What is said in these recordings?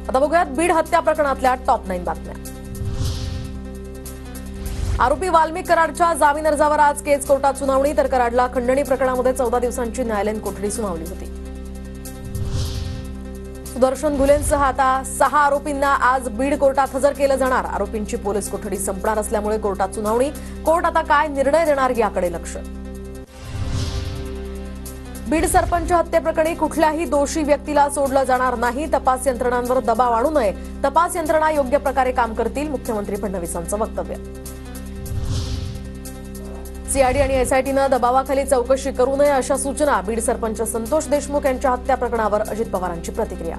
आता बघूयात बीड हत्या प्रकरणातल्या टॉप 9 बातम्या। आरोपी वाल्मिक कराडच्या जामीन अर्जावर आज केज कोर्टात सुनावणी, तर कराडला खंडणी प्रकरणामध्ये 14 दिवसांची न्यायालयीन कोठडी सुनावली होती। सुदर्शन घुलेंसह आता 6 आरोपींना आज बीड कोर्टात हजर केलं जाणार। आरोपींची पोलीस कोठडी संपणार असल्यामुळे कोर्टात सुनावणी। कोर्ट आता काय निर्णय देणार याकडे लक्ष। बीड सरपंच हत्येप्रकरणी कुठल्याही दोषी व्यक्तीला सोडलं जाणार नाही। तपास यंत्रणांवर दबाव आणू नये, तपास यंत्रणा योग्य प्रकारे काम करतील, मुख्यमंत्री फडणवीसांचं वक्तव्य। सीआयडी आणि एसआयटीनं दबावाखाली चौकशी करू नये अशा सूचना। बीड सरपंच संतोष देशमुख यांच्या हत्या प्रकरणावर अजित पवारांची प्रतिक्रिया।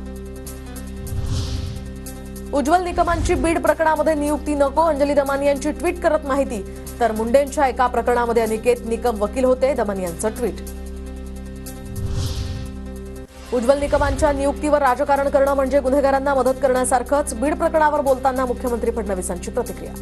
उज्ज्वल निकमांची बीड प्रकरणामध्ये नियुक्ती नको, अंजली दमानी यांची ट्विट करत माहिती, तर मुंडेंच्या एका प्रकरणामध्ये अनिकेत निकम वकील होते, दमानी यांचं ट्विट। उज्ज्वल निकमांच्या नियुक्तीवर राजकारण करणं म्हणजे गुन्हेगारांना मदत करण्यासारखंच। बीड प्रकरणावर बोलताना मुख्यमंत्री फडणवीसांची प्रतिक्रिया।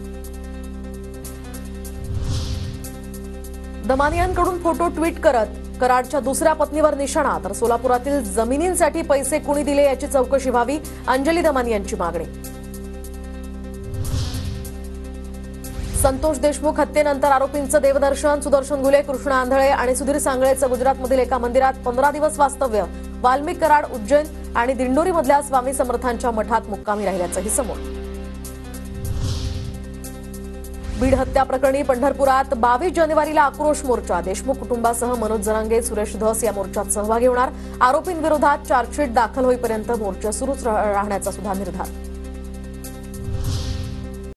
दमानियांकडून फोटो ट्विट करत कराडच्या दुसऱ्या पत्नीवर निशाणा, तर सोलापुरातील जमिनींसाठी पैसे कुणी दिले याची चौकशी व्हावी, अंजली दमानी यांची मागणी। संतोष देशमुख हत्येनंतर आरोपींचं देवदर्शन, सुदर्शन घुले, कृष्णा आंधळे आणि सुधीर सांगळेचं गुजरातमधील एका मंदिरात 15 दिवस वास्तव्य। वाल्मिक कराड उज्जैन आणि दिंडोरीमधल्या स्वामी समर्थांच्या मठात मुक्कामी राहिल्याचंही समोर। बीड हत्या प्रकरणी पंढरपुरात 22 जानेवारीला आक्रोश मोर्चा। देशमुख कुटुंबासह मनोज जरांगे, सुरेश धस या मोर्चात सहभागी होणार। आरोपींविरोधात चार्जशीट दाखल होईपर्यंत मोर्चा सुरूच राहण्याचा सुद्धा निर्धार।